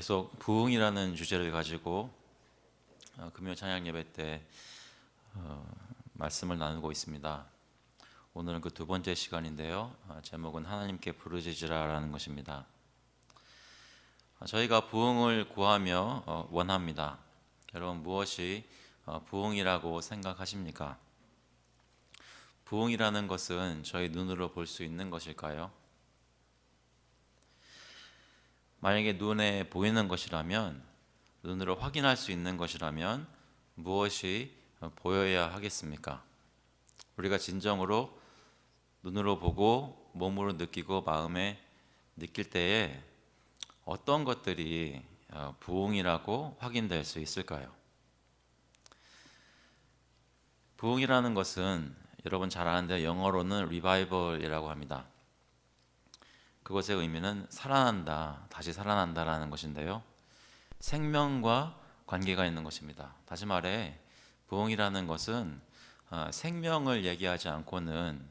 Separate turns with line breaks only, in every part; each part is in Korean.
계속 부흥이라는 주제를 가지고 금요 찬양 예배 때 말씀을 나누고 있습니다. 오늘은 그 두 번째 시간인데요. 제목은 하나님께 부르짖으라라는 것입니다. 저희가 부흥을 구하며 원합니다. 여러분 무엇이 부흥이라고 생각하십니까? 부흥이라는 것은 저희 눈으로 볼 수 있는 것일까요? 만약에 눈에 보이는 것이라면, 눈으로 확인할 수 있는 것이라면 무엇이 보여야 하겠습니까? 우리가 진정으로 눈으로 보고 몸으로 느끼고 마음에 느낄 때에 어떤 것들이 부흥이라고 확인될 수 있을까요? 부흥이라는 것은 여러분 잘 아는데 영어로는 리바이벌이라고 합니다. 그것의 의미는 살아난다, 다시 살아난다라는 것인데요. 생명과 관계가 있는 것입니다. 다시 말해 부흥이라는 것은 생명을 얘기하지 않고는,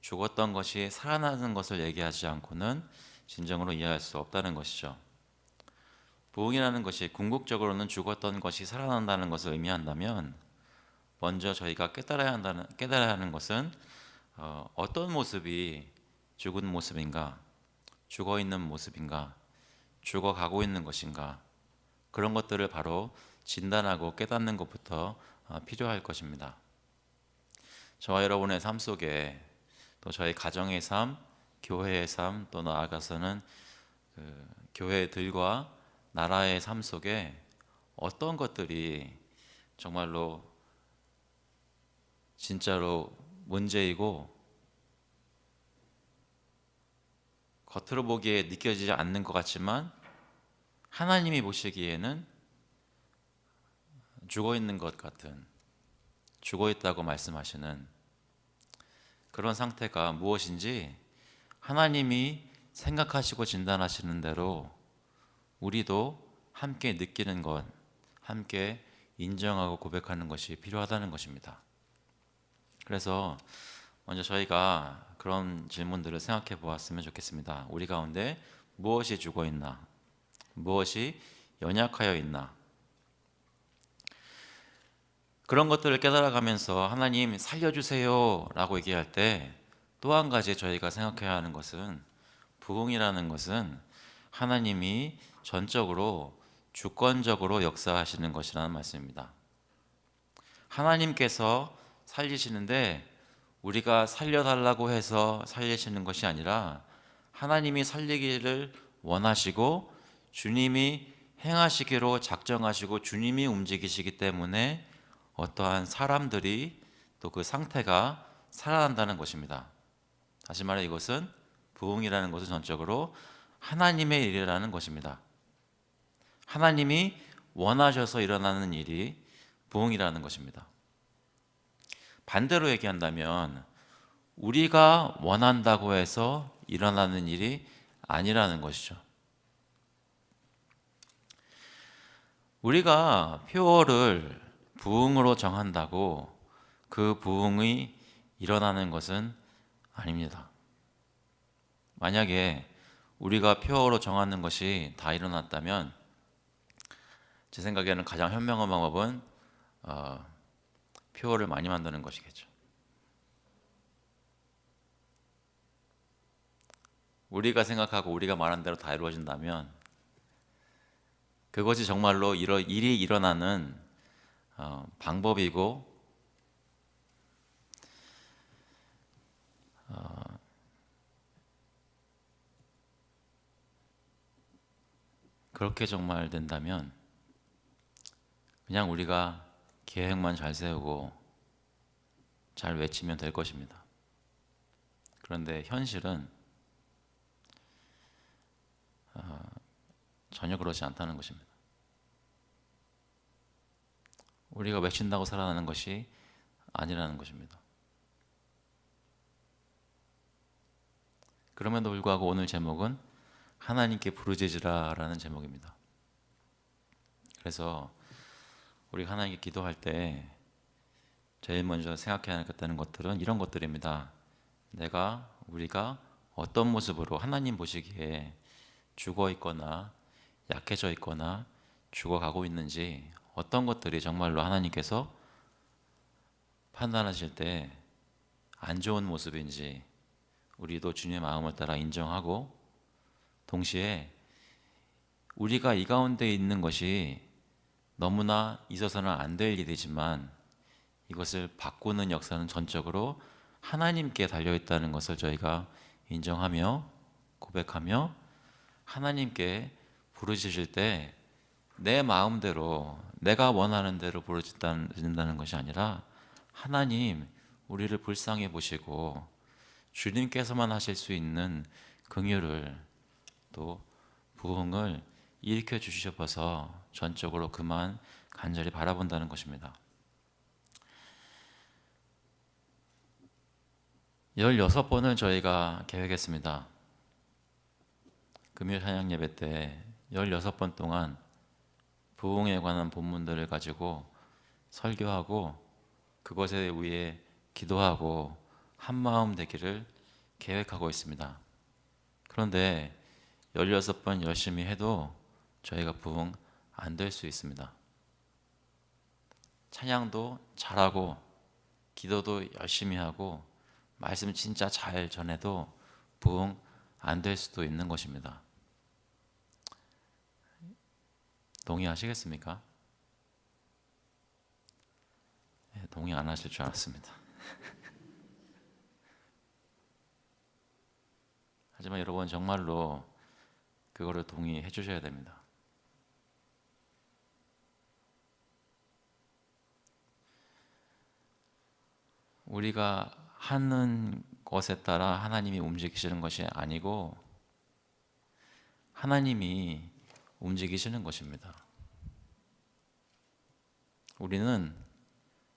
죽었던 것이 살아나는 것을 얘기하지 않고는 진정으로 이해할 수 없다는 것이죠. 부흥이라는 것이 궁극적으로는 죽었던 것이 살아난다는 것을 의미한다면, 먼저 저희가 깨달아야 하는 것은 어떤 모습이 죽은 모습인가, 죽어 있는 모습인가, 죽어가고 있는 것인가, 그런 것들을 바로 진단하고 깨닫는 것부터 필요할 것입니다. 저와 여러분의 삶 속에, 또 저희 가정의 삶, 교회의 삶, 또 나아가서는 교회들과 나라의 삶 속에 어떤 것들이 정말로 진짜로 문제이고 겉으로 보기에 느껴지지 않는 것 같지만 하나님이 보시기에는 죽어 있는 것 같은, 죽어 있다고 말씀하시는 그런 상태가 무엇인지 하나님이 생각하시고 진단하시는 대로 우리도 함께 느끼는 것, 함께 인정하고 고백하는 것이 필요하다는 것입니다. 그래서 먼저 저희가 그런 질문들을 생각해 보았으면 좋겠습니다. 우리 가운데 무엇이 죽어 있나? 무엇이 연약하여 있나? 그런 것들을 깨달아가면서 하나님 살려주세요 라고 얘기할 때 또 한 가지 저희가 생각해야 하는 것은, 부흥이라는 것은 하나님이 전적으로 주권적으로 역사하시는 것이라는 말씀입니다. 하나님께서 살리시는데 우리가 살려달라고 해서 살리시는 것이 아니라 하나님이 살리기를 원하시고 주님이 행하시기로 작정하시고 주님이 움직이시기 때문에 어떠한 사람들이 또 그 상태가 살아난다는 것입니다. 다시 말해 이것은, 부흥이라는 것은 전적으로 하나님의 일이라는 것입니다. 하나님이 원하셔서 일어나는 일이 부흥이라는 것입니다. 반대로 얘기한다면 우리가 원한다고 해서 일어나는 일이 아니라는 것이죠. 우리가 표어를 부흥으로 정한다고 그 부흥이 일어나는 것은 아닙니다. 만약에 우리가 표어로 정하는 것이 다 일어났다면 제 생각에는 가장 현명한 방법은 표어를 많이 만드는 것이겠죠. 우리가 생각하고 우리가 말한 대로 다 이루어진다면 그것이 정말로 일이 일어나는 방법이고 그렇게 정말 된다면 그냥 우리가 계획만 잘 세우고 잘 외치면 될 것입니다. 그런데 현실은 전혀 그렇지 않다는 것입니다. 우리가 외친다고 살아나는 것이 아니라는 것입니다. 그럼에도 불구하고 오늘 제목은 하나님께 부르짖으라라는 제목입니다. 그래서 우리 하나님께 기도할 때 제일 먼저 생각해야 하겠다는 것들은 이런 것들입니다. 우리가 어떤 모습으로 하나님 보시기에 죽어 있거나 약해져 있거나 죽어가고 있는지, 어떤 것들이 정말로 하나님께서 판단하실 때 안 좋은 모습인지 우리도 주님의 마음을 따라 인정하고, 동시에 우리가 이 가운데 있는 것이 너무나 있어서는 안 될 일이지만 이것을 바꾸는 역사는 전적으로 하나님께 달려있다는 것을 저희가 인정하며 고백하며, 하나님께 부르짖을 때 내 마음대로 내가 원하는 대로 부르짖는다는 것이 아니라, 하나님 우리를 불쌍히 보시고 주님께서만 하실 수 있는 긍휼을, 또 부흥을 일으켜 주셔서 전적으로 그만 간절히 바라본다는 것입니다. 16번을 저희가 계획했습니다. 금요 찬양 예배 때 16번 동안 부흥에 관한 본문들을 가지고 설교하고 그것에 위해 기도하고 한마음 되기를 계획하고 있습니다. 그런데 16번 열심히 해도 저희가 부흥 안 될 수 있습니다. 찬양도 잘하고 기도도 열심히 하고 말씀 진짜 잘 전해도 부흥 안 될 수도 있는 것입니다. 동의하시겠습니까? 네, 동의 안 하실 줄 알았습니다. 하지만 여러분 정말로 그거를 동의해 주셔야 됩니다. 우리가 하는 것에 따라 하나님이 움직이시는 것이 아니고 하나님이 움직이시는 것입니다. 우리는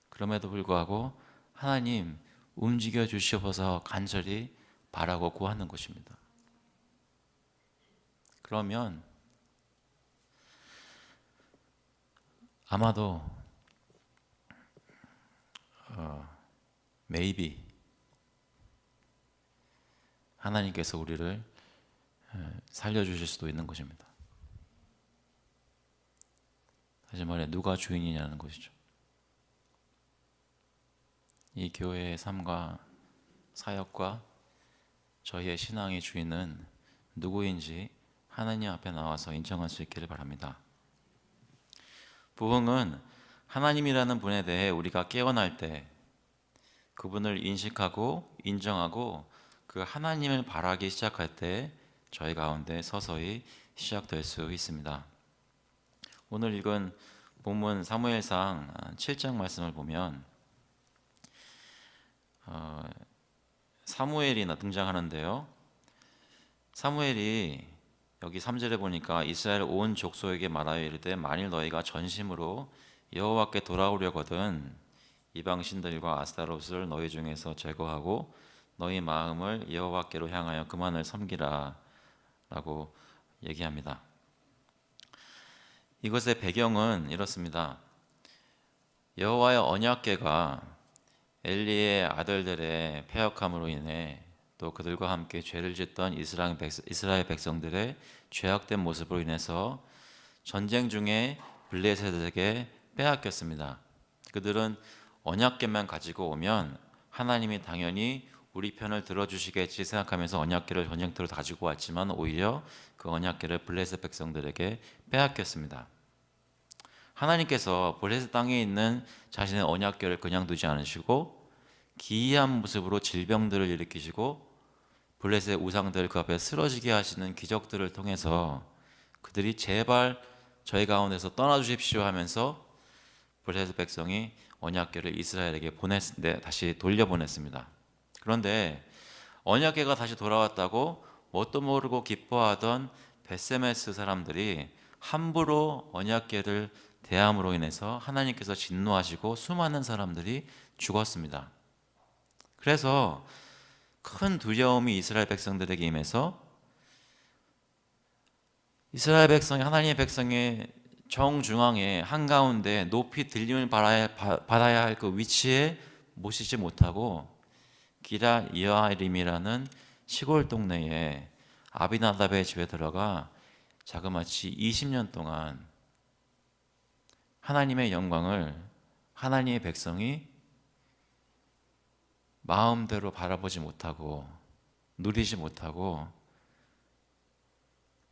그럼에도 불구하고 하나님 움직여 주시옵소서 간절히 바라고 구하는 것입니다. 그러면 아마도 maybe 하나님께서 우리를 살려주실 수도 있는 것입니다. 다시 말해 누가 주인이냐는 것이죠. 이 교회의 삶과 사역과 저희의 신앙의 주인은 누구인지 하나님 앞에 나와서 인정할 수 있기를 바랍니다. 부흥은 하나님이라는 분에 대해 우리가 깨어날 때 그분을 인식하고 인정하고 그 하나님을 바라기 시작할 때 저희 가운데 서서히 시작될 수 있습니다. 오늘 읽은 본문 사무엘상 7장 말씀을 보면 사무엘이 등장하는데요. 사무엘이 여기 3절에 보니까 이스라엘 온 족속에게 말하여 이르되 만일 너희가 전심으로 여호와께 돌아오려거든 이방 신들과 아스타롯을 너희 중에서 제거하고 너희 마음을 여호와께로 향하여 그만을 섬기라 라고 얘기합니다. 이것의 배경은 이렇습니다. 여호와의 언약궤가 엘리의 아들들의 패역함으로 인해 또 그들과 함께 죄를 짓던 이스라엘 백성들의 죄악된 모습으로 인해서 전쟁 중에 블레셋에게 빼앗겼습니다. 그들은 언약궤만 가지고 오면 하나님이 당연히 우리 편을 들어주시겠지 생각하면서 언약궤를 전쟁터로 가지고 왔지만 오히려 그 언약궤를 블레셋 백성들에게 빼앗겼습니다. 하나님께서 블레셋 땅에 있는 자신의 언약궤를 그냥 두지 않으시고 기이한 모습으로 질병들을 일으키시고 블레셋 우상들 그 앞에 쓰러지게 하시는 기적들을 통해서 그들이 제발 저희 가운데서 떠나주십시오 하면서 블레셋 백성이 언약궤를 이스라엘에게 다시 돌려보냈습니다. 그런데 언약궤가 다시 돌아왔다고 뭣도 모르고 기뻐하던 베세메스 사람들이 함부로 언약궤를 대함으로 인해서 하나님께서 진노하시고 수많은 사람들이 죽었습니다. 그래서 큰 두려움이 이스라엘 백성들에게 임해서 이스라엘 백성이 하나님의 백성의 정중앙에 한가운데 높이 들림을 받아야 할 그 위치에 모시지 못하고 기라 이아림이라는 시골 동네에 아비나답의 집에 들어가 자그마치 20년 동안 하나님의 영광을 하나님의 백성이 마음대로 바라보지 못하고 누리지 못하고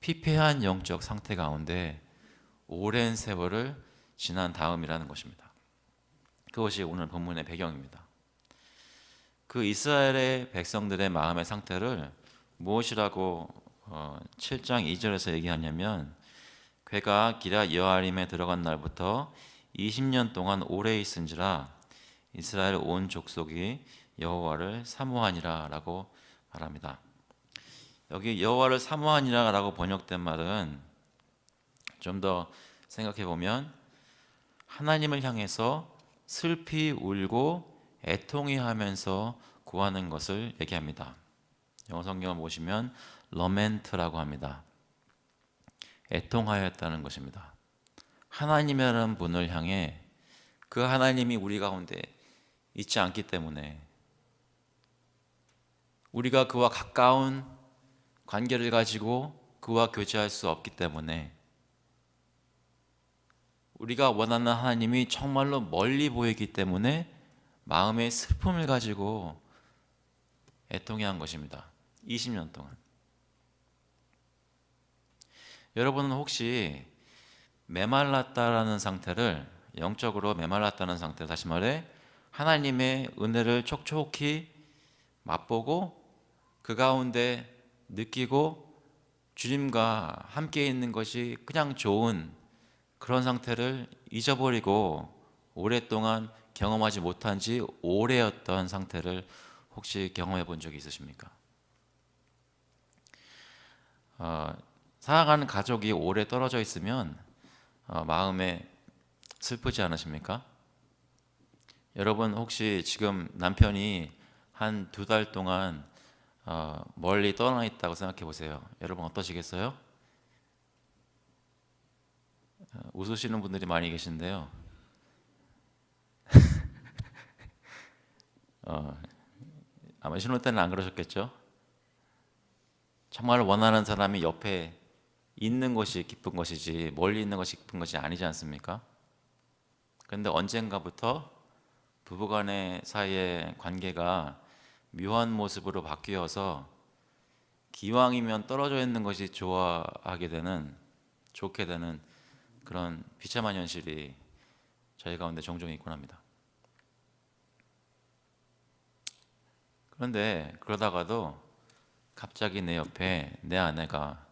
피폐한 영적 상태 가운데 오랜 세월을 지난 다음이라는 것입니다. 그것이 오늘 본문의 배경입니다. 그 이스라엘의 백성들의 마음의 상태를 무엇이라고 7장 2절에서 얘기하냐면, 괴가 기럇 여아림에 들어간 날부터 20년 동안 오래 있은지라 이스라엘 온 족속이 여호와를 사모하니라 라고 말합니다. 여기 여호와를 사모하니라 라고 번역된 말은 좀 더 생각해 보면 하나님을 향해서 슬피 울고 애통해하면서 구하는 것을 얘기합니다. 영어 성경을 보시면 러멘트라고 합니다. 애통하였다는 것입니다. 하나님이라는 분을 향해 그 하나님이 우리 가운데 있지 않기 때문에, 우리가 그와 가까운 관계를 가지고 그와 교제할 수 없기 때문에, 우리가 원하는 하나님이 정말로 멀리 보이기 때문에 마음의 슬픔을 가지고 애통해한 것입니다. 20년 동안. 여러분은 혹시 메말랐다라는 상태를, 영적으로 메말랐다는 상태를, 다시 말해 하나님의 은혜를 촉촉히 맛보고 그 가운데 느끼고 주님과 함께 있는 것이 그냥 좋은 그런 상태를 잊어버리고 오랫동안 경험하지 못한 지 오래였던 상태를 혹시 경험해 본 적이 있으십니까? 사랑하는 가족이 오래 떨어져 있으면 마음에 슬프지 않으십니까? 여러분 혹시 지금 남편이 한 2달 동안 멀리 떠나 있다고 생각해 보세요. 여러분 어떠시겠어요? 웃으시는 분들이 많이 계신데요. 아마 신혼 때는 안 그러셨겠죠? 정말 원하는 사람이 옆에 있는 것이 기쁜 것이지 멀리 있는 것이 기쁜 것이 아니지 않습니까? 그런데 언젠가부터 부부간의 사이의 관계가 묘한 모습으로 바뀌어서 기왕이면 떨어져 있는 것이 좋아하게 되는, 좋게 되는 그런 비참한 현실이 저희 가운데 종종 있곤 합니다. 그런데 그러다가도 갑자기 내 옆에 내 아내가,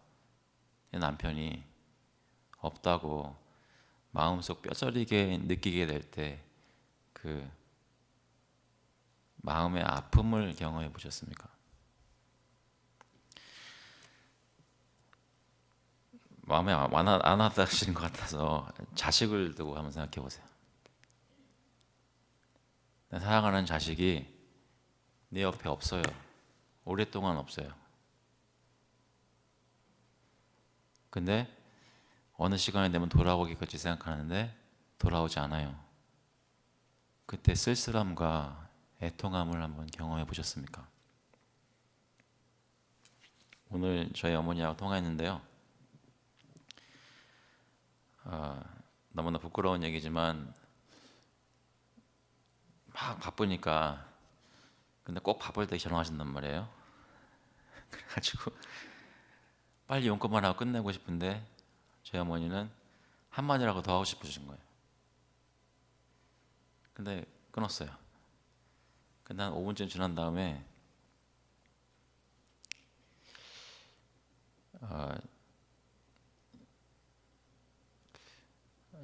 내 남편이 없다고 마음속 뼈저리게 느끼게 될 때 그 마음의 아픔을 경험해 보셨습니까? 마음에 안 와닿으시는 것 같아서 자식을 두고 한번 생각해 보세요. 내 사랑하는 자식이 내 옆에 없어요. 오랫동안 없어요. 근데 어느 시간이 되면 돌아오겠지 생각하는데 돌아오지 않아요. 그때 쓸쓸함과 애통함을 한번 경험해 보셨습니까? 오늘 저희 어머니하고 통화했는데요. 너무나 부끄러운 얘기지만 막 바쁘니까, 근데 꼭 바쁠 때 전화하신단 말이에요. 그래가지고 빨리 용건만 하고 끝내고 싶은데 저희 어머니는 한마디라고 더 하고 싶으신 거예요. 근데 끊었어요. 근데 한 5분쯤 지난 다음에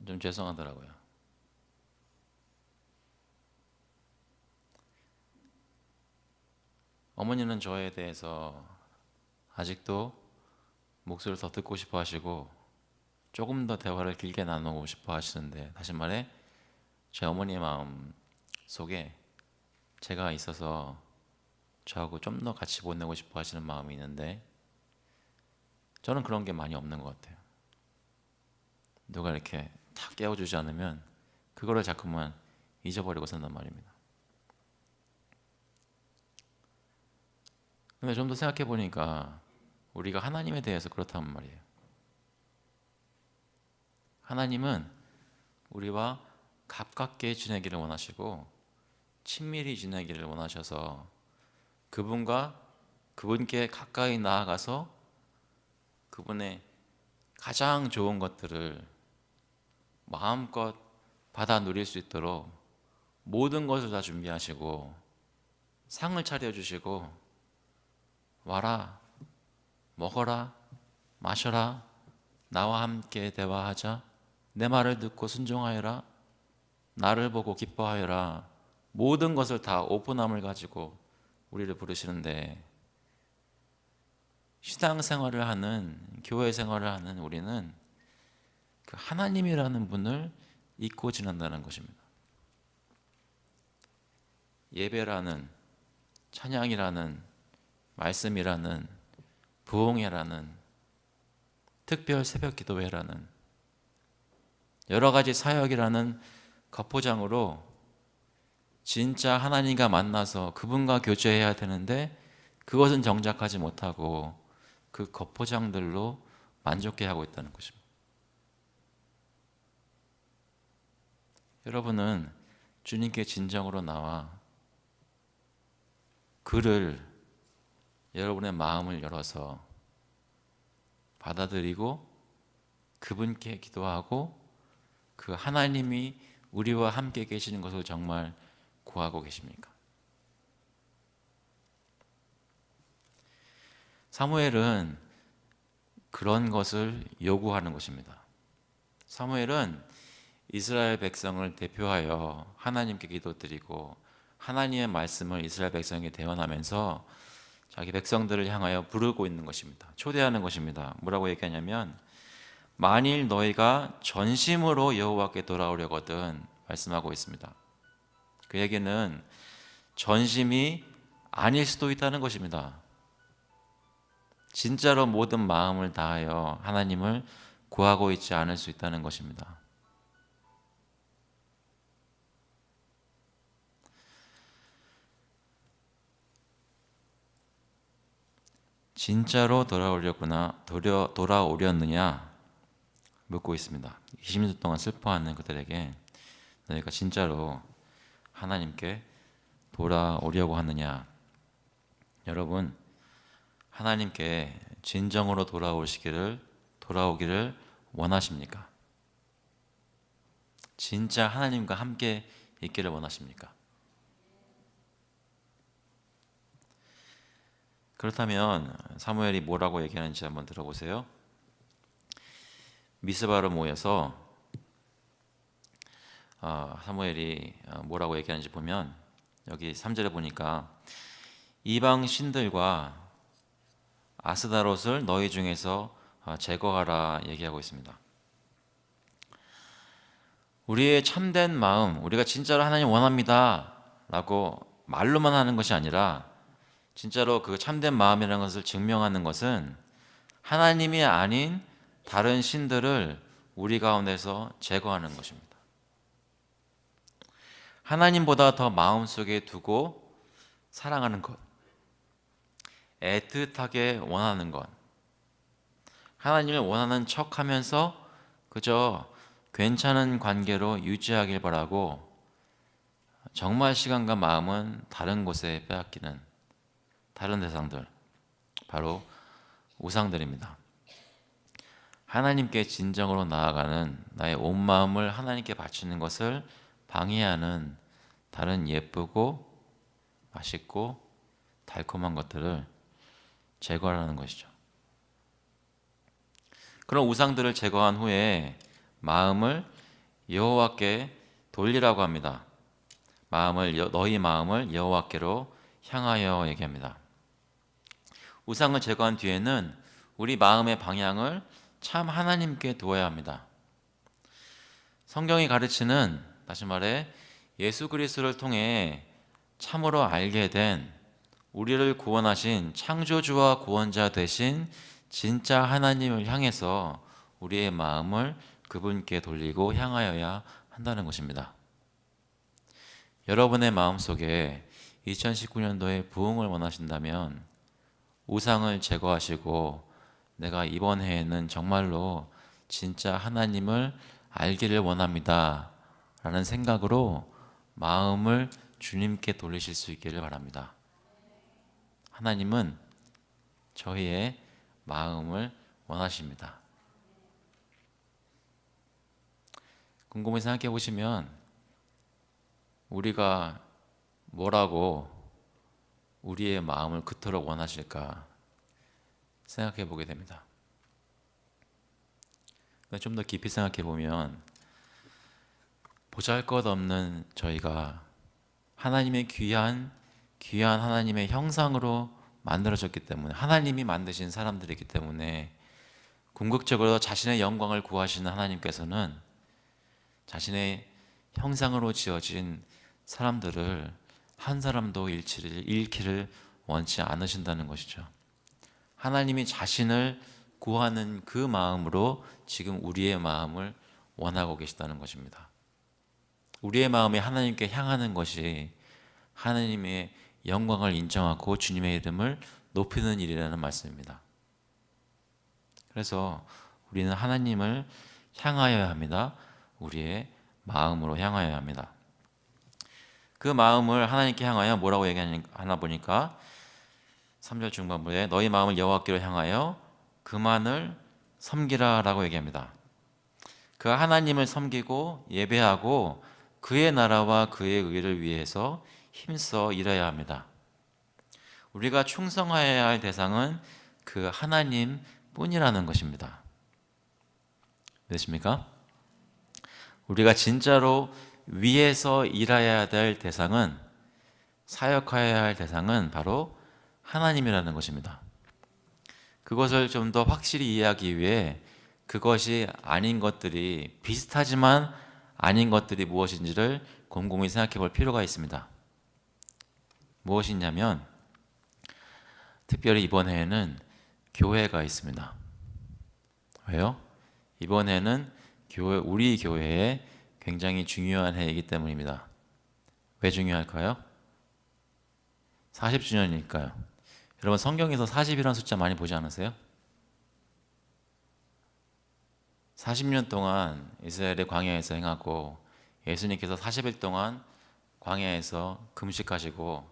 좀 죄송하더라고요. 어머니는 저에 대해서 아직도 목소리를 더 듣고 싶어 하시고 조금 더 대화를 길게 나누고 싶어 하시는데, 다시 말해 제 어머니의 마음 속에 제가 있어서 저하고 좀 더 같이 보내고 싶어 하시는 마음이 있는데, 저는 그런 게 많이 없는 것 같아요. 누가 이렇게 탁 깨워주지 않으면 그거를 자꾸만 잊어버리고 산단 말입니다. 근데 좀 더 생각해 보니까 우리가 하나님에 대해서 그렇단 말이에요. 하나님은 우리와 가깝게 지내기를 원하시고 친밀히 지내기를 원하셔서 그분께 가까이 나아가서 그분의 가장 좋은 것들을 마음껏 받아 누릴 수 있도록 모든 것을 다 준비하시고 상을 차려주시고 와라, 먹어라, 마셔라, 나와 함께 대화하자, 내 말을 듣고 순종하여라, 나를 보고 기뻐하여라, 모든 것을 다 오픈함을 가지고 우리를 부르시는데, 신앙생활을 하는, 교회 생활을 하는 우리는 그 하나님이라는 분을 잊고 지낸다는 것입니다. 예배라는, 찬양이라는, 말씀이라는, 부흥회라는, 특별 새벽 기도회라는 여러 가지 사역이라는 겉포장으로 진짜 하나님과 만나서 그분과 교제해야 되는데 그것은 정작하지 못하고 그 겉포장들로 만족해 하고 있다는 것입니다. 여러분은 주님께 진정으로 나와 그를, 여러분의 마음을 열어서 받아들이고 그분께 기도하고 그 하나님이 우리와 함께 계시는 것을 정말 구하고 계십니까? 사무엘은 그런 것을 요구하는 것입니다. 사무엘은 이스라엘 백성을 대표하여 하나님께 기도드리고 하나님의 말씀을 이스라엘 백성에게 대언하면서 자기 백성들을 향하여 부르고 있는 것입니다. 초대하는 것입니다. 뭐라고 얘기하냐면, 만일 너희가 전심으로 여호와께 돌아오려거든 말씀하고 있습니다. 그 얘기는 전심이 아닐 수도 있다는 것입니다. 진짜로 모든 마음을 다하여 하나님을 구하고 있지 않을 수 있다는 것입니다. 진짜로 돌아오렸느냐 묻고 있습니다. 20년 동안 슬퍼하는 그들에게 너희가 진짜로 하나님께 돌아오려고 하느냐? 여러분, 하나님께 진정으로 돌아오기를 원하십니까? 진짜 하나님과 함께 있기를 원하십니까? 그렇다면 사무엘이 뭐라고 얘기하는지 한번 들어보세요. 미스바로 모여서 사무엘이 뭐라고 얘기하는지 보면, 여기 3절에 보니까 이방 신들과 아스다롯을 너희 중에서 제거하라 얘기하고 있습니다. 우리의 참된 마음, 우리가 진짜로 하나님 원합니다 라고 말로만 하는 것이 아니라 진짜로 그 참된 마음이라는 것을 증명하는 것은 하나님이 아닌 다른 신들을 우리 가운데서 제거하는 것입니다. 하나님보다 더 마음속에 두고 사랑하는 것, 애틋하게 원하는 것, 하나님을 원하는 척하면서 그저 괜찮은 관계로 유지하길 바라고 정말 시간과 마음은 다른 곳에 빼앗기는 다른 대상들, 바로 우상들입니다. 하나님께 진정으로 나아가는 나의 온 마음을 하나님께 바치는 것을 방해하는 다른 예쁘고 맛있고 달콤한 것들을 제거하라는 것이죠. 그런 우상들을 제거한 후에 마음을 여호와께 돌리라고 합니다. 너희 마음을 여호와께로 향하여 얘기합니다. 우상을 제거한 뒤에는 우리 마음의 방향을 참 하나님께 두어야 합니다. 성경이 가르치는, 다시 말해 예수 그리스도를 통해 참으로 알게 된, 우리를 구원하신 창조주와 구원자 되신 진짜 하나님을 향해서 우리의 마음을 그분께 돌리고 향하여야 한다는 것입니다. 여러분의 마음속에 2019년도에 부흥을 원하신다면 우상을 제거하시고 내가 이번 해에는 정말로 진짜 하나님을 알기를 원합니다 라는 생각으로 마음을 주님께 돌리실 수 있기를 바랍니다. 하나님은 저희의 마음을 원하십니다. 곰곰이 생각해 보시면 우리가 뭐라고 우리의 마음을 그토록 원하실까 생각해 보게 됩니다. 좀 더 깊이 생각해 보면 보잘것없는 저희가 하나님의 귀한 하나님의 형상으로 만들어졌기 때문에, 하나님이 만드신 사람들이기 때문에 궁극적으로 자신의 영광을 구하시는 하나님께서는 자신의 형상으로 지어진 사람들을 한 사람도 잃기를 원치 않으신다는 것이죠. 하나님이 자신을 구하는 그 마음으로 지금 우리의 마음을 원하고 계시다는 것입니다. 우리의 마음이 하나님께 향하는 것이 하나님의 영광을 인정하고 주님의 이름을 높이는 일이라는 말씀입니다. 그래서 우리는 하나님을 향하여야 합니다. 우리의 마음으로 향하여야 합니다. 그 마음을 하나님께 향하여 뭐라고 얘기하나 보니까 3절 중반부에 너희 마음을 여호와께로 향하여 그만을 섬기라 라고 얘기합니다. 그 하나님을 섬기고 예배하고 그의 나라와 그의 의를 위해서 힘써 일해야 합니다. 우리가 충성하여야 할 대상은 그 하나님 뿐이라는 것입니다. 되십니까? 우리가 진짜로 위에서 일해야 될 대상은, 사역하여야 할 대상은 바로 하나님이라는 것입니다. 그것을 좀 더 확실히 이해하기 위해 그것이 아닌 것들이, 비슷하지만 아닌 것들이 무엇인지를 곰곰이 생각해 볼 필요가 있습니다. 무엇이냐면 특별히 이번 해에는 교회가 있습니다. 왜요? 이번 해는 우리 교회에 굉장히 중요한 해이기 때문입니다. 왜 중요할까요? 40주년이니까요. 여러분 성경에서 40이라는 숫자 많이 보지 않으세요? 40년 동안 이스라엘의 광야에서 행하고 예수님께서 40일 동안 광야에서 금식하시고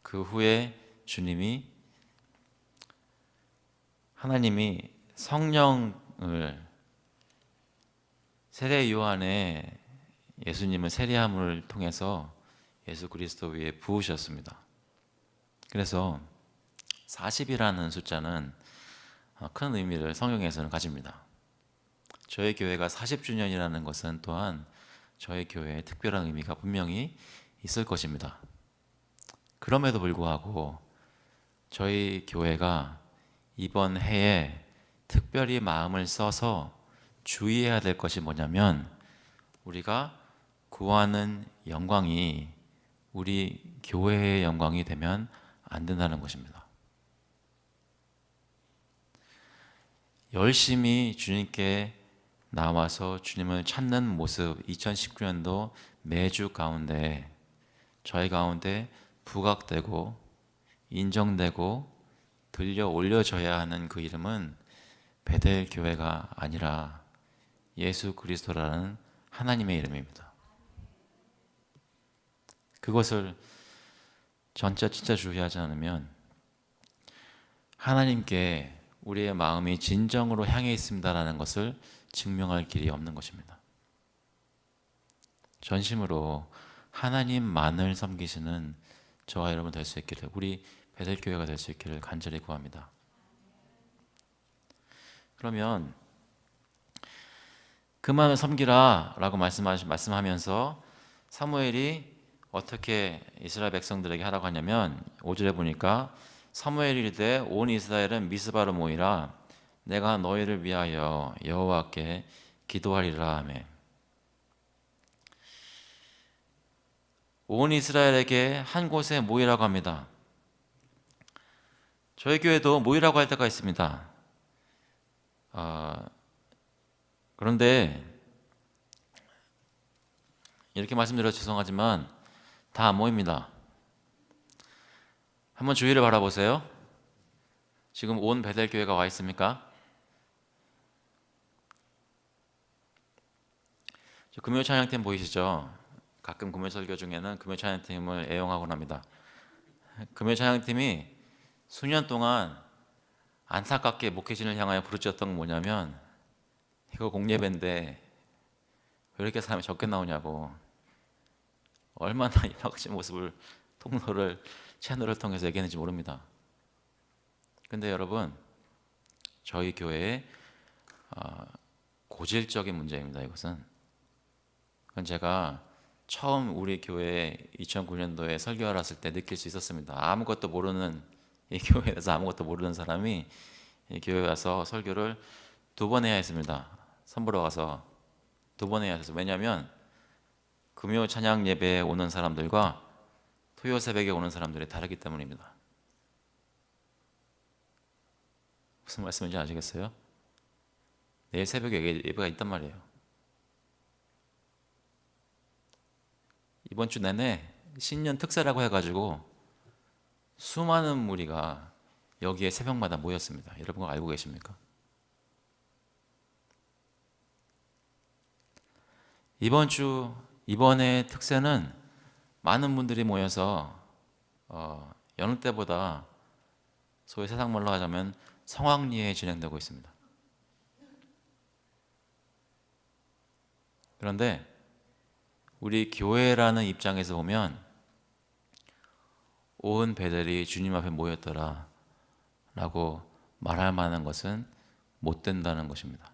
그 후에 하나님이 성령을 세례 요한의 예수님을 세례함을 통해서 예수 그리스도 위에 부으셨습니다. 그래서 40이라는 숫자는 큰 의미를 성경에서는 가집니다. 저희 교회가 40주년이라는 것은 또한 저희 교회에 특별한 의미가 분명히 있을 것입니다. 그럼에도 불구하고 저희 교회가 이번 해에 특별히 마음을 써서 주의해야 될 것이 뭐냐면, 우리가 구하는 영광이 우리 교회의 영광이 되면 안 된다는 것입니다. 열심히 주님께 나와서 주님을 찾는 모습, 2019년도 매주 가운데 저희 가운데 부각되고 인정되고 들려 올려져야 하는 그 이름은 베델 교회가 아니라 예수 그리스도라는 하나님의 이름입니다. 그것을 진짜 주의하지 않으면 하나님께 우리의 마음이 진정으로 향해 있습니다라는 것을 증명할 길이 없는 것입니다. 전심으로 하나님만을 섬기시는 저와 여러분 될 수 있기를, 우리 베델 교회가 될 수 있기를 간절히 구합니다. 그러면 그만을 섬기라 라고 말씀하면서 사무엘이 어떻게 이스라엘 백성들에게 하라고 하냐면, 5절에 보니까 사무엘이 이르되 온 이스라엘은 미스바로 모이라 내가 너희를 위하여 여호와께 기도하리라 하며, 온 이스라엘에게 한 곳에 모이라고 합니다. 저희 교회도 모이라고 할 때가 있습니다. 그런데 이렇게 말씀드려서 죄송하지만 다 안 모입니다. 한번 주위를 바라보세요. 지금 온 베델 교회가 와 있습니까? 금요 찬양팀 보이시죠? 가끔 금요 설교 중에는 금요 찬양팀을 애용하곤 합니다. 금요 찬양팀이 수년 동안 안타깝게 목회진을 향하여 부르짖었던 건 뭐냐면, 이거 공예배인데 왜 이렇게 사람이 적게 나오냐고, 얼마나 여러 가지 모습을 통로를 채널을 통해서 얘기했는지 모릅니다. 근데 여러분, 저희 교회의 고질적인 문제입니다. 이것은. 그건 제가 처음 우리 교회에 2009년도에 설교하러 왔을 때 느낄 수 있었습니다. 아무것도 모르는, 이 교회에 대해서 아무것도 모르는 사람이 이 교회에 와서 설교를 2번 해야 했습니다. 선보러 가서 2번 해야 했어요. 왜냐하면 금요 찬양 예배에 오는 사람들과 토요 새벽에 오는 사람들이 다르기 때문입니다. 무슨 말씀인지 아시겠어요? 내일 새벽에 예배가 있단 말이에요. 이번 주 내내 신년 특세라고 해가지고 수많은 무리가 여기에 새벽마다 모였습니다. 여러분 그거 알고 계십니까? 이번에 특세는 많은 분들이 모여서 여느 때보다 소위 세상말로 하자면 성황리에 진행되고 있습니다. 그런데 우리 교회라는 입장에서 보면 온 베델이 주님 앞에 모였더라 라고 말할 만한 것은 못 된다는 것입니다.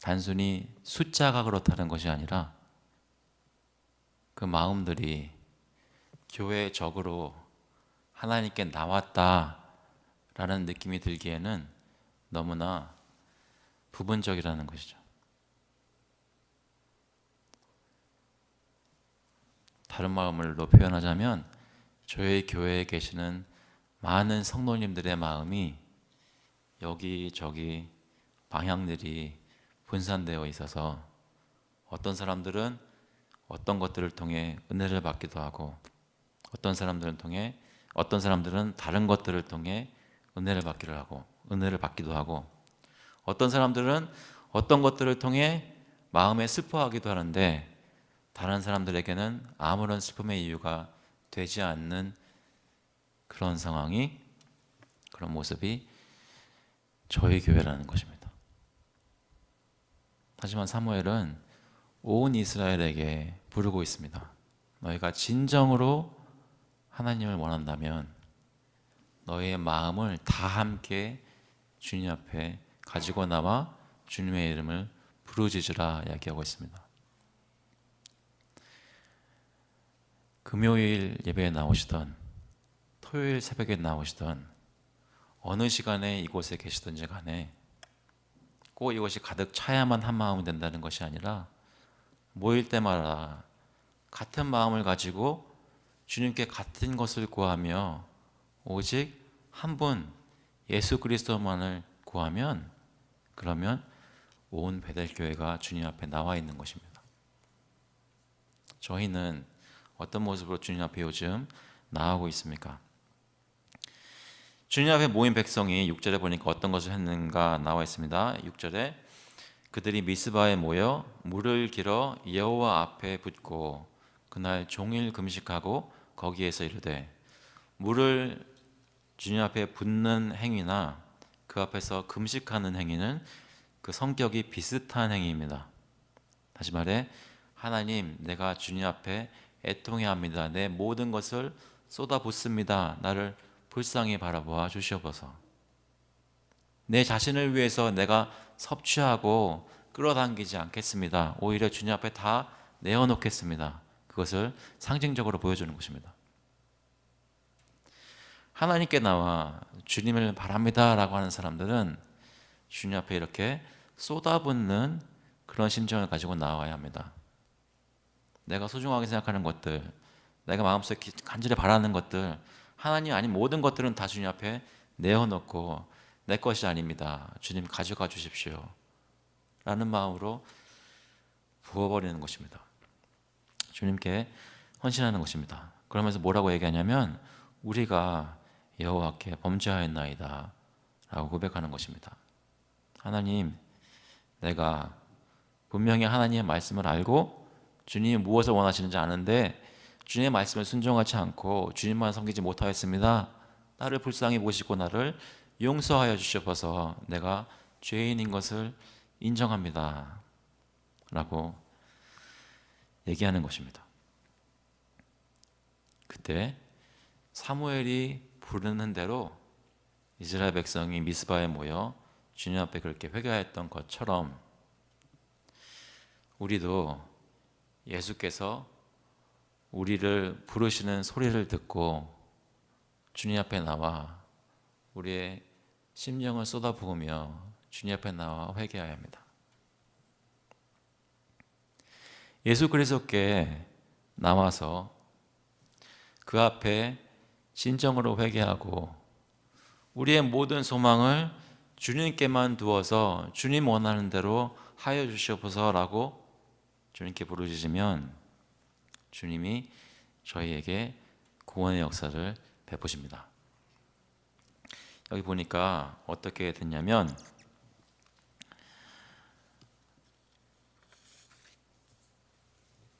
단순히 숫자가 그렇다는 것이 아니라 그 마음들이 교회의 적으로 하나님께 나왔다라는 느낌이 들기에는 너무나 부분적이라는 것이죠. 다른 마음으로 표현하자면 저희 교회에 계시는 많은 성도님들의 마음이 여기저기 방향들이 분산되어 있어서 어떤 사람들은 어떤 것들을 통해 은혜를 받기도 하고 어떤 사람들은 다른 것들을 통해 은혜를 받기도 하고 어떤 사람들은 어떤 것들을 통해 마음에 슬퍼하기도 하는데 다른 사람들에게는 아무런 슬픔의 이유가 되지 않는 그런 상황이, 그런 모습이 저희 교회라는 것입니다. 하지만 사무엘은 온 이스라엘에게 부르고 있습니다. 너희가 진정으로 하나님을 원한다면 너희의 마음을 다 함께 주님 앞에 가지고 나와 주님의 이름을 부르짖으라 이야기하고 있습니다. 금요일 예배에 나오시던 토요일 새벽에 나오시던 어느 시간에 이곳에 계시든지 간에 꼭 이것이 가득 차야만 한 마음이 된다는 것이 아니라 모일 때마다 같은 마음을 가지고 주님께 같은 것을 구하며 오직 한 분 예수 그리스도만을 구하면 그러면 온 베델교회가 주님 앞에 나와 있는 것입니다. 저희는 어떤 모습으로 주님 앞에 요즘 나아가고 있습니까? 주님 앞에 모인 백성이 6절에 보니까 어떤 것을 했는가 나와 있습니다. 6절에 그들이 미스바에 모여 물을 길어 여호와 앞에 붓고 그날 종일 금식하고 거기에서 이르되, 물을 주님 앞에 붓는 행위나 그 앞에서 금식하는 행위는 그 성격이 비슷한 행위입니다. 다시 말해 하나님, 내가 주님 앞에 애통해야 합니다. 내 모든 것을 쏟아붓습니다. 나를 불쌍히 바라보아 주시옵소서. 내 자신을 위해서 내가 섭취하고 끌어당기지 않겠습니다. 오히려 주님 앞에 다 내어놓겠습니다. 그것을 상징적으로 보여주는 것입니다. 하나님께 나와 주님을 바랍니다 라고 하는 사람들은 주님 앞에 이렇게 쏟아붓는 그런 심정을 가지고 나와야 합니다. 내가 소중하게 생각하는 것들, 내가 마음속에 간절히 바라는 것들, 하나님 아닌 모든 것들은 다 주님 앞에 내어놓고 내 것이 아닙니다. 주님 가져가 주십시오 라는 마음으로 부어버리는 것입니다. 주님께 헌신하는 것입니다. 그러면서 뭐라고 얘기하냐면 우리가 여호와께 범죄하였나이다 라고 고백하는 것입니다. 하나님, 내가 분명히 하나님의 말씀을 알고 주님이 무엇을 원하시는지 아는데 주님의 말씀을 순종하지 않고 주님만 섬기지 못하였습니다. 나를 불쌍히 보시고 나를 용서하여 주셔서 내가 죄인인 것을 인정합니다 라고 얘기하는 것입니다. 그때 사무엘이 부르는 대로 이스라엘 백성이 미스바에 모여 주님 앞에 그렇게 회개했던 것처럼 우리도 예수께서 우리를 부르시는 소리를 듣고 주님 앞에 나와 우리의 심령을 쏟아부으며 주님 앞에 나와 회개해야 합니다. 예수 그리스도께 나와서 그 앞에 진정으로 회개하고 우리의 모든 소망을 주님께만 두어서 주님 원하는 대로 하여 주시옵소서라고 주님께 부르짖으면 주님이 저희에게 구원의 역사를 베푸십니다. 여기 보니까 어떻게 됐냐면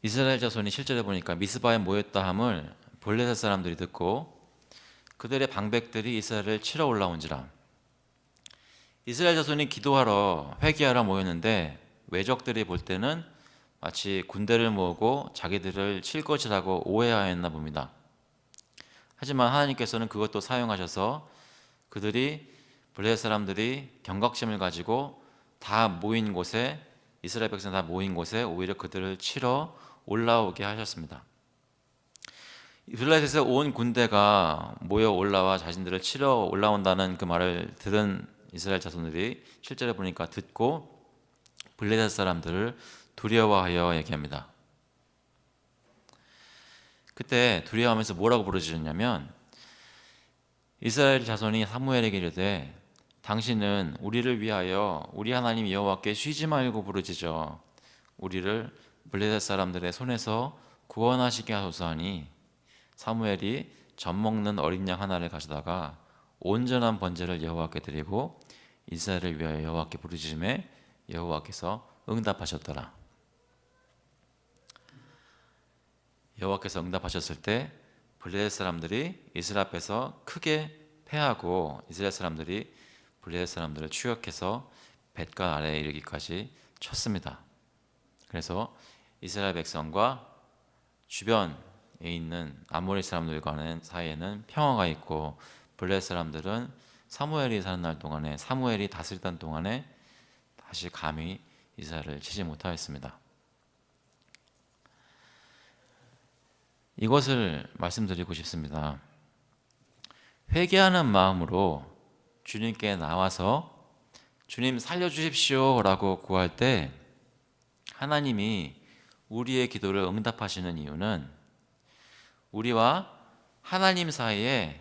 이스라엘 자손이 실제로 보니까 미스바에 모였다 함을 블레셋 사람들이 듣고 그들의 방백들이 이스라엘을 치러 올라온지라. 이스라엘 자손이 기도하러 회개하러 모였는데 외적들이 볼 때는 마치 군대를 모으고 자기들을 칠 것이라고 오해하였나 봅니다. 하지만 하나님께서는 그것도 사용하셔서 그들이 블레셋 사람들이 경각심을 가지고 다 모인 곳에 이스라엘 백성 다 모인 곳에 오히려 그들을 치러 올라오게 하셨습니다. 블레셋에 온 군대가 모여 올라와 자신들을 치러 올라온다는 그 말을 들은 이스라엘 자손들이 실제로 보니까 듣고 블레셋 사람들을 두려워하여 얘기합니다. 그때 두려워하면서 뭐라고 부르짖었냐면 이스라엘 자손이 사무엘에게 이르되 당신은 우리를 위하여 우리 하나님 여호와께 쉬지 말고 부르짖어 우리를 블레셋 사람들의 손에서 구원하시게 하소서 하니 사무엘이 젖 먹는 어린 양 하나를 가져다가 온전한 번제를 여호와께 드리고 이스라엘을 위하여 여호와께 부르짖음에 여호와께서 응답하셨더라. 여호와께서 응답하셨을 때 블레셋 사람들이 이스라엘 앞에서 크게 패하고 이스라엘 사람들이 블레셋 사람들을 추격해서 벳간 아래에 이르기까지 쳤습니다. 그래서 이스라엘 백성과 주변에 있는 아모리 사람들과 사이에는 평화가 있고 블레셋 사람들은 사무엘이 사는 날 동안에 사무엘이 다스리던 동안에 다시 감히 이스라엘을 치지 못하였습니다. 이것을 말씀드리고 싶습니다. 회개하는 마음으로 주님께 나와서 주님 살려주십시오 라고 구할 때 하나님이 우리의 기도를 응답하시는 이유는 우리와 하나님 사이에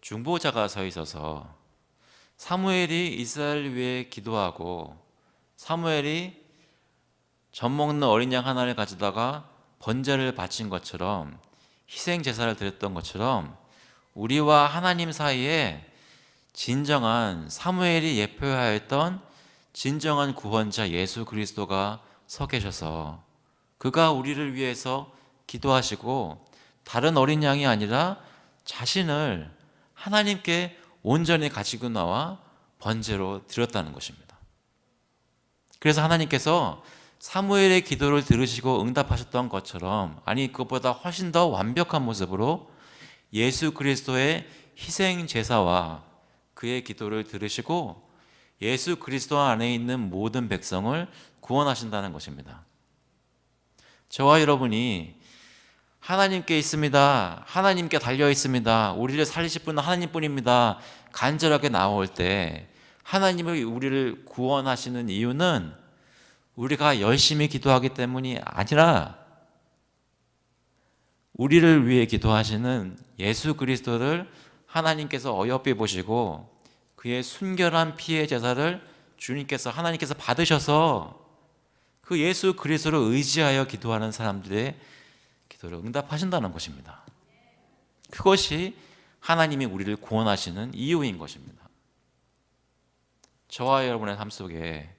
중보자가 서 있어서 사무엘이 이스라엘을 위해 기도하고 사무엘이 젖 먹는 어린 양 하나를 가져다가 번제를 바친 것처럼 희생 제사를 드렸던 것처럼 우리와 하나님 사이에 진정한 사무엘이 예표하였던 진정한 구원자 예수 그리스도가 서 계셔서 그가 우리를 위해서 기도하시고 다른 어린 양이 아니라 자신을 하나님께 온전히 가지고 나와 번제로 드렸다는 것입니다. 그래서 하나님께서 사무엘의 기도를 들으시고 응답하셨던 것처럼 아니 그것보다 훨씬 더 완벽한 모습으로 예수 그리스도의 희생 제사와 그의 기도를 들으시고 예수 그리스도 안에 있는 모든 백성을 구원하신다는 것입니다. 저와 여러분이 하나님께 있습니다. 하나님께 달려 있습니다. 우리를 살리실 분은 하나님뿐입니다. 간절하게 나올 때 하나님이 우리를 구원하시는 이유는 우리가 열심히 기도하기 때문이 아니라 우리를 위해 기도하시는 예수 그리스도를 하나님께서 어여삐 보시고 그의 순결한 피의 제사를 주님께서 하나님께서 받으셔서 그 예수 그리스도를 의지하여 기도하는 사람들의 기도를 응답하신다는 것입니다. 그것이 하나님이 우리를 구원하시는 이유인 것입니다. 저와 여러분의 삶 속에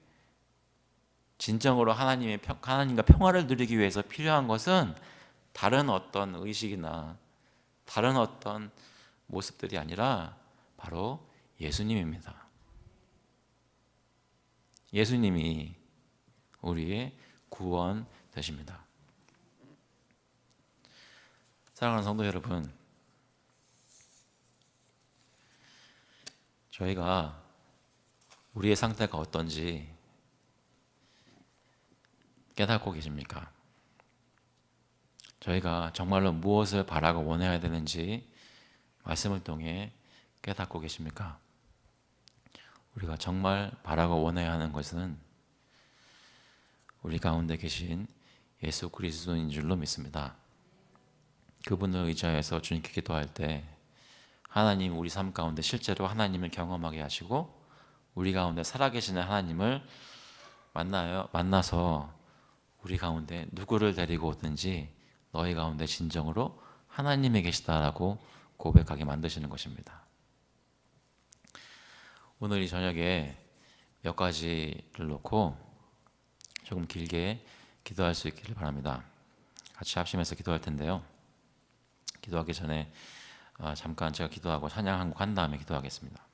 진정으로 하나님과 평화를 누리기 위해서 필요한 것은 다른 어떤 의식이나 다른 어떤 모습들이 아니라 바로 예수님입니다. 예수님이 우리의 구원 되십니다. 사랑하는 성도 여러분, 저희가 우리의 상태가 어떤지 깨닫고 계십니까? 저희가 정말로 무엇을 바라고 원해야 되는지 말씀을 통해 깨닫고 계십니까? 우리가 정말 바라고 원해야 하는 것은 우리 가운데 계신 예수 그리스도인 줄로 믿습니다. 그분을 의지하여서 주님께 기도할 때 하나님 우리 삶 가운데 실제로 하나님을 경험하게 하시고 우리 가운데 살아계시는 하나님을 만나서 우리 가운데 누구를 데리고 오든지 너희 가운데 진정으로 하나님이 계시다라고 고백하게 만드시는 것입니다. 오늘 이 저녁에 몇 가지를 놓고 조금 길게 기도할 수 있기를 바랍니다. 같이 합심해서 기도할 텐데요. 기도하기 전에 잠깐 제가 기도하고 찬양 한 곡 한 다음에 기도하겠습니다.